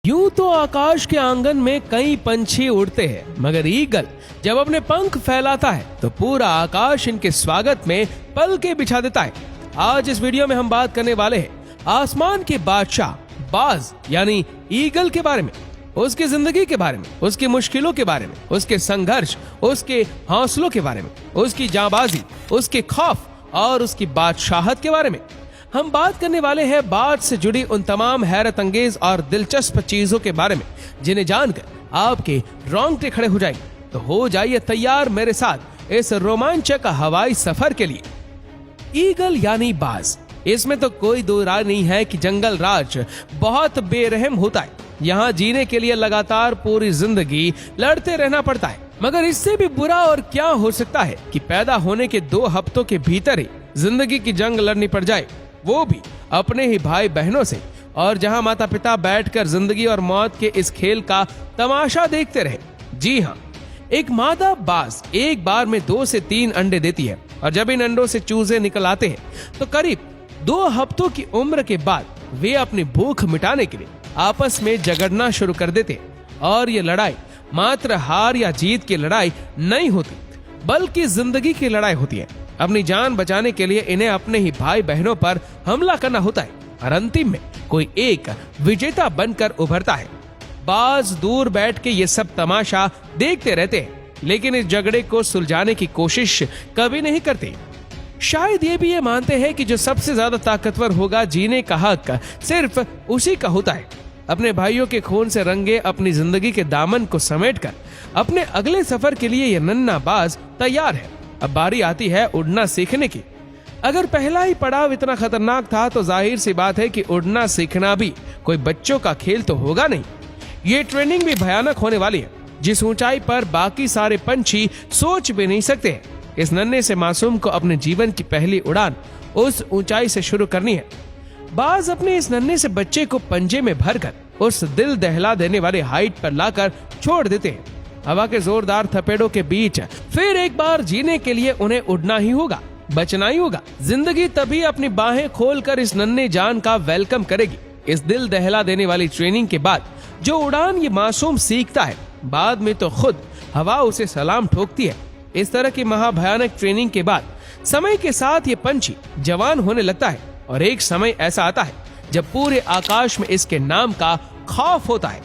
यूं तो आकाश के आंगन में कई पंछी उड़ते हैं, मगर ईगल जब अपने पंख फैलाता है तो पूरा आकाश इनके स्वागत में पलके बिछा देता है। आज इस वीडियो में हम बात करने वाले हैं आसमान के बादशाह बाज यानी ईगल के बारे में, उसकी जिंदगी के बारे में, उसकी मुश्किलों के बारे में, उसके संघर्ष, उसके हौसलों के बारे में, उसकी जांबाजी, उसके खौफ और उसकी बादशाहत के बारे में। हम बात करने वाले हैं बाज से जुड़ी उन तमाम हैरत अंगेज और दिलचस्प चीजों के बारे में जिन्हें जानकर आपके रोंगटे खड़े हो जाएंगे। तो हो जाइए तैयार मेरे साथ इस रोमांचक हवाई सफर के लिए। ईगल यानी बाज, इसमें तो कोई दो राय नहीं है कि जंगल राज बहुत बेरहम होता है। यहाँ जीने के लिए लगातार पूरी जिंदगी लड़ते रहना पड़ता है, मगर इससे भी बुरा और क्या हो सकता है कि पैदा होने के 2 हफ्तों के भीतर ही जिंदगी की जंग लड़नी पड़ जाए, वो भी अपने ही भाई बहनों से। और जहां माता पिता बैठकर जिंदगी और मौत के इस खेल का तमाशा देखते रहे। जी हाँ, एक मादा बाज एक बार में 2 से 3 अंडे देती है और जब इन अंडों से चूजे निकल आते हैं तो करीब 2 हफ्तों की उम्र के बाद वे अपनी भूख मिटाने के लिए आपस में झगड़ना शुरू कर देते हैं। और ये लड़ाई मात्र हार या जीत की लड़ाई नहीं होती, बल्कि जिंदगी की लड़ाई होती है। अपनी जान बचाने के लिए इन्हें अपने ही भाई बहनों पर हमला करना होता है और अंतिम में कोई एक विजेता बनकर उभरता है। बाज दूर बैठ के ये सब तमाशा देखते रहते हैं, लेकिन इस झगड़े को सुलझाने की कोशिश कभी नहीं करते। शायद ये भी ये मानते हैं कि जो सबसे ज्यादा ताकतवर होगा, जीने का हक सिर्फ उसी का होता है। अपने भाइयों के खून से रंगे अपनी जिंदगी के दामन को समेटकर अपने अगले सफर के लिए ये नन्हा बाज तैयार है। अब बारी आती है उड़ना सीखने की। अगर पहला ही पड़ाव इतना खतरनाक था तो जाहिर सी बात है कि उड़ना सीखना भी कोई बच्चों का खेल तो होगा नहीं। ये ट्रेनिंग भी भयानक होने वाली है, जिस ऊंचाई पर बाकी सारे पंछी सोच भी नहीं सकते। इस नन्हे से मासूम को अपने जीवन की पहली उड़ान उस ऊंचाई से शुरू करनी है। बाज अपने इस नन्हे से बच्चे को पंजे में भरकर उस दिल दहला देने वाले हाइट पर लाकर छोड़ देते हैं। हवा के जोरदार थपेड़ों के बीच फिर एक बार जीने के लिए उन्हें उड़ना ही होगा, बचना ही होगा। जिंदगी तभी अपनी बाहें खोलकर इस नन्हे जान का वेलकम करेगी। इस दिल दहला देने वाली ट्रेनिंग के बाद जो उड़ान ये मासूम सीखता है, बाद में तो खुद हवा उसे सलाम ठोकती है। इस तरह की महाभयानक ट्रेनिंग के बाद समय के साथ ये पंछी जवान होने लगता है और एक समय ऐसा आता है जब पूरे आकाश में इसके नाम का खौफ होता है।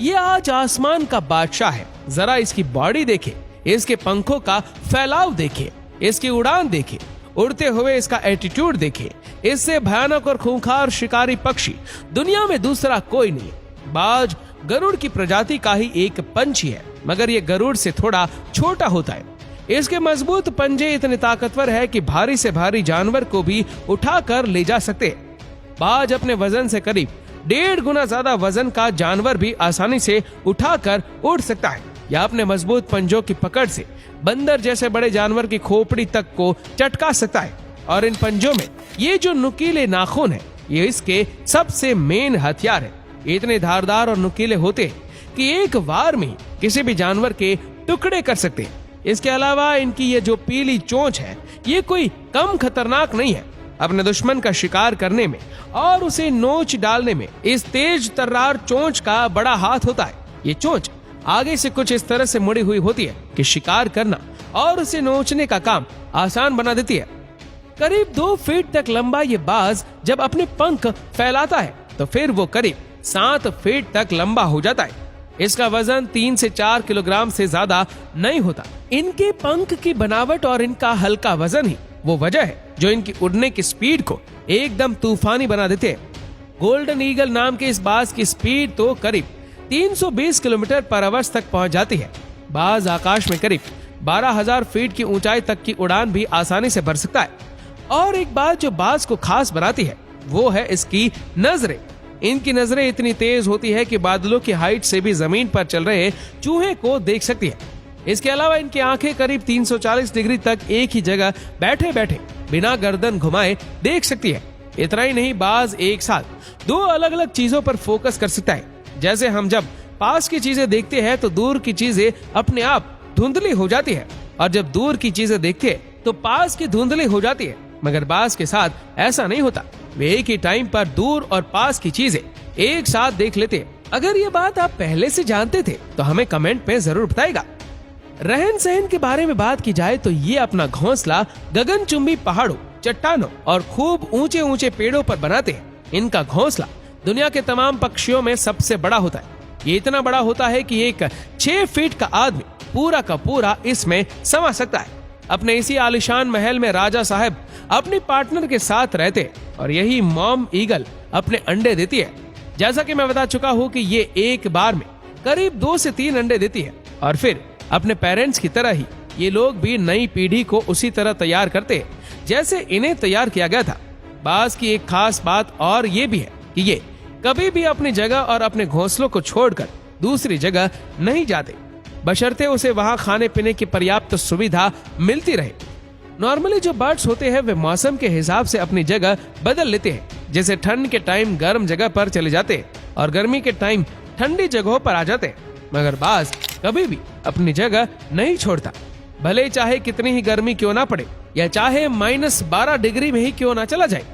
ये आज आसमान का बादशाह है। जरा इसकी बॉडी देखे, इसके पंखों का फैलाव देखे, इसकी उड़ान देखे, उड़ते हुए इसका एटीट्यूड देखे। इससे भयानक और खूंखार शिकारी पक्षी दुनिया में दूसरा कोई नहीं। बाज गरुड़ की प्रजाति का ही एक पंछी है, मगर ये गरुड़ से थोड़ा छोटा होता है। इसके मजबूत पंजे इतने ताकतवर है कि भारी से भारी जानवर को भी उठाकर ले जा सकते हैं। बाज अपने वजन से करीब 1.5 गुना ज्यादा वजन का जानवर भी आसानी से उठाकर उड़ सकता है, या अपने मजबूत पंजों की पकड़ से बंदर जैसे बड़े जानवर की खोपड़ी तक को चटका सकता है। और इन पंजों में ये जो नुकीले नाखून है, ये इसके सबसे मेन हथियार है। इतने धारदार और नुकीले होते हैं कि एक वार में किसी भी जानवर के टुकड़े कर सकते हैं। इसके अलावा इनकी ये जो पीली चोंच है, ये कोई कम खतरनाक नहीं है। अपने दुश्मन का शिकार करने में और उसे नोच डालने में इस तेज तर्रार चोंच का बड़ा हाथ होता है। ये चोंच आगे से कुछ इस तरह से मुड़ी हुई होती है कि शिकार करना और उसे नोचने का काम आसान बना देती है। करीब 2 फीट तक लंबा ये बाज जब अपने पंख फैलाता है तो फिर वो करीब 7 फीट तक लंबा हो जाता है। इसका वजन 3 से 4 किलोग्राम से ज्यादा नहीं होता। इनके पंख की बनावट और इनका हल्का वजन ही वो वजह है जो इनकी उड़ने की स्पीड को एकदम तूफानी बना देते हैं। गोल्डन ईगल नाम के इस बाज की स्पीड तो करीब 320 किलोमीटर पर आवर तक पहुंच जाती है। बाज आकाश में करीब 12,000 फीट की ऊंचाई तक की उड़ान भी आसानी से भर सकता है। और एक बात जो बाज को खास बनाती है वो है इसकी नजरें। इनकी नजरें इतनी तेज होती है कि बादलों की हाइट से भी जमीन पर चल रहे चूहे को देख सकती है। इसके अलावा इनकी आंखें करीब 340 डिग्री तक एक ही जगह बैठे बैठे बिना गर्दन घुमाए देख सकती है। इतना ही नहीं, बाज एक साथ 2 अलग अलग चीजों पर फोकस कर सकता है। जैसे हम जब पास की चीजें देखते हैं तो दूर की चीजें अपने आप धुंधली हो जाती है, और जब दूर की चीजें देखते हैं तो पास की धुंधली हो जाती है। मगर बाज के साथ ऐसा नहीं होता। वे एक ही टाइम पर दूर और पास की चीजें एक साथ देख लेते हैं। अगर ये बात आप पहले से जानते थे तो हमें कमेंट में जरूर बताइएगा। रहन सहन के बारे में बात की जाए तो ये अपना घोंसला गगनचुंबी पहाड़ों, चट्टानों और खूब ऊंचे ऊंचे पेड़ों पर बनाते हैं। इनका घोंसला दुनिया के तमाम पक्षियों में सबसे बड़ा होता है। ये इतना बड़ा होता है कि एक 6 फीट का आदमी पूरा का पूरा इसमें समा सकता है। अपने इसी आलिशान महल में राजा साहब अपनी पार्टनर के साथ रहते हैं और यही मॉम ईगल अपने अंडे देती है। जैसा कि मैं बता चुका हूँ कि ये एक बार में करीब 2 से 3 अंडे देती है और फिर अपने पेरेंट्स की तरह ही ये लोग भी नई पीढ़ी को उसी तरह तैयार करते हैं जैसे इन्हें तैयार किया गया था। बाज की एक खास बात और ये भी है कि ये कभी भी अपनी जगह और अपने घोंसलों को छोड़कर दूसरी जगह नहीं जाते, बशर्ते उसे वहां खाने पीने की पर्याप्त सुविधा मिलती रहे। नॉर्मली जो बर्ड्स होते हैं वे मौसम के हिसाब से अपनी जगह बदल लेते हैं, जैसे ठंड के टाइम गर्म जगह पर चले जाते हैं और गर्मी के टाइम ठंडी जगहों पर आ जाते हैं। मगर बाज कभी भी अपनी जगह नहीं छोड़ता, भले चाहे कितनी ही गर्मी क्यों ना पड़े या चाहे -12 डिग्री में ही क्यों ना चला जाए।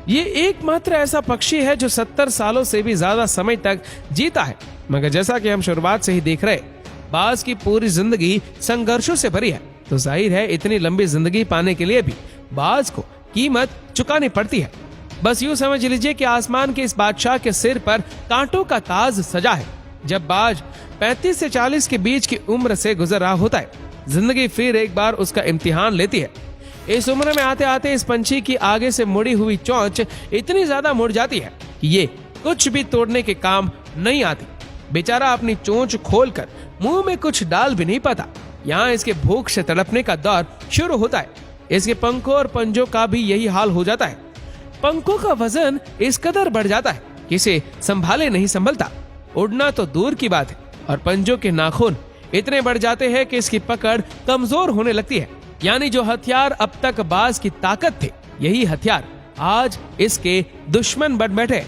ये एकमात्र ऐसा पक्षी है जो 70 सालों से भी ज्यादा समय तक जीता है। मगर जैसा कि हम शुरुआत से ही देख रहे, बाज की पूरी जिंदगी संघर्षों से भरी है, तो जाहिर है इतनी लंबी जिंदगी पाने के लिए भी बाज को कीमत चुकानी पड़ती है। बस यूं समझ लीजिए कि आसमान के इस बादशाह के सिर पर कांटों का ताज सजा है। जब बाज 35 से 40 के बीच की उम्र से गुजर रहा होता है, जिंदगी फिर एक बार उसका इम्तिहान लेती है। इस उम्र में आते आते इस पंछी की आगे से मुड़ी हुई चोंच इतनी ज्यादा मुड़ जाती है कि ये कुछ भी तोड़ने के काम नहीं आती। बेचारा अपनी चोंच खोलकर मुंह में कुछ डाल भी नहीं पाता। यहाँ इसके भूख से तड़पने का दौर शुरू होता है। इसके पंखों और पंजों का भी यही हाल हो जाता है। पंखों का वजन इस कदर बढ़ जाता है कि इसे संभाले नहीं संभलता। उड़ना तो दूर की बात है और पंजों के नाखून इतने बढ़ जाते हैं कि इसकी पकड़ कमजोर होने लगती है। यानी जो हथियार अब तक बाज की ताकत थे, यही हथियार आज इसके दुश्मन बन बैठे।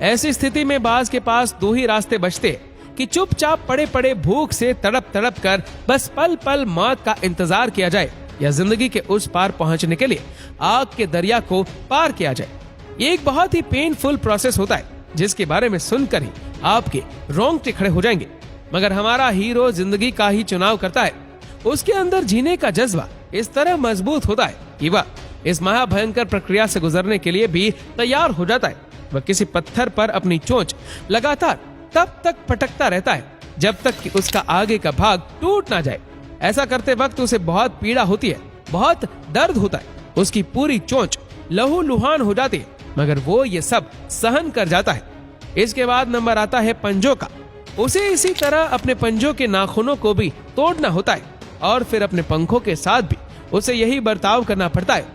ऐसी स्थिति में बाज के पास 2 ही रास्ते बचते कि चुपचाप पड़े पड़े भूख से तड़प तड़प कर बस पल पल मौत का इंतजार किया जाए या जिंदगी के उस पार पहुंचने के लिए आग के दरिया को पार किया जाए। ये एक बहुत ही पेनफुल प्रोसेस होता है जिसके बारे में सुनकर ही आपके रोंगटे खड़े हो जाएंगे। मगर हमारा हीरो जिंदगी का ही चुनाव करता है। उसके अंदर जीने का जज्बा इस तरह मजबूत होता है कि वह इस महाभयंकर प्रक्रिया से गुजरने के लिए भी तैयार हो जाता है। वह किसी पत्थर पर अपनी चोंच लगातार तब तक पटकता रहता है जब तक कि उसका आगे का भाग टूट ना जाए। ऐसा करते वक्त उसे बहुत पीड़ा होती है, बहुत दर्द होता है, उसकी पूरी चोंच लहूलुहान हो जाती है, मगर वो ये सब सहन कर जाता है। इसके बाद नंबर आता है पंजों का। उसे इसी तरह अपने पंजों के नाखूनों को भी तोड़ना होता है और फिर अपने पंखों के साथ भी उसे यही बर्ताव करना पड़ता है।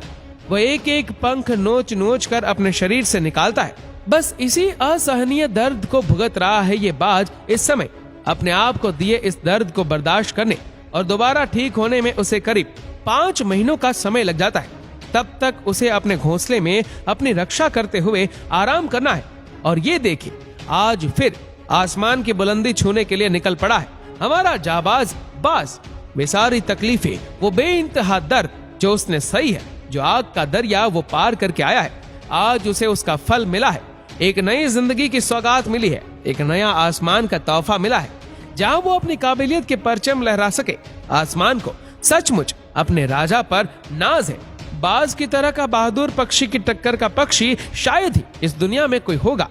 वह एक एक पंख नोच नोच कर अपने शरीर से निकालता है। बस इसी असहनीय दर्द को भुगत रहा है ये बाज इस समय। अपने आप को दिए इस दर्द को बर्दाश्त करने और दोबारा ठीक होने में उसे करीब 5 महीनों का समय लग जाता है। तब तक उसे अपने घोंसले में अपनी रक्षा करते हुए आराम करना है। और ये देखिए, आज फिर आसमान की बुलंदी छूने के लिए निकल पड़ा है हमारा जाबाज बाज। वे सारी तकलीफें, वो बेइंतहा दर्द जो उसने सही है, जो आग का दरिया वो पार करके आया है, आज उसे उसका फल मिला है। एक नई जिंदगी की सौगात मिली है, एक नया आसमान का तोहफा मिला है जहां वो अपनी काबिलियत के परचम लहरा सके। आसमान को सचमुच अपने राजा पर नाज है। बाज की तरह का बहादुर पक्षी की टक्कर का पक्षी शायद ही इस दुनिया में कोई होगा।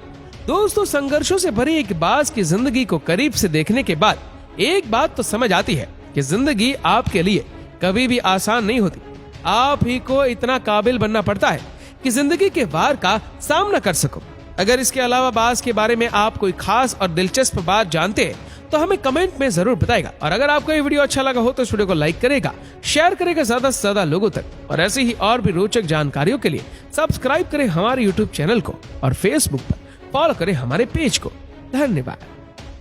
दोस्तों, संघर्षों से भरी एक बाज की जिंदगी को करीब से देखने के बाद एक बात तो समझ आती है कि जिंदगी आपके लिए कभी भी आसान नहीं होती। आप ही को इतना काबिल बनना पड़ता है कि जिंदगी के वार का सामना कर सको। अगर इसके अलावा बाज के बारे में आप कोई खास और दिलचस्प बात जानते हैं तो हमें कमेंट में जरूर बताएगा। और अगर आपको ये वीडियो अच्छा लगा हो तो इस वीडियो को लाइक करेगा, शेयर करेगा ज्यादा से ज्यादा लोगों तक। और ऐसी ही और भी रोचक जानकारियों के लिए सब्सक्राइब करें हमारे YouTube चैनल को और Facebook पर फॉलो करें हमारे पेज को। धन्यवाद।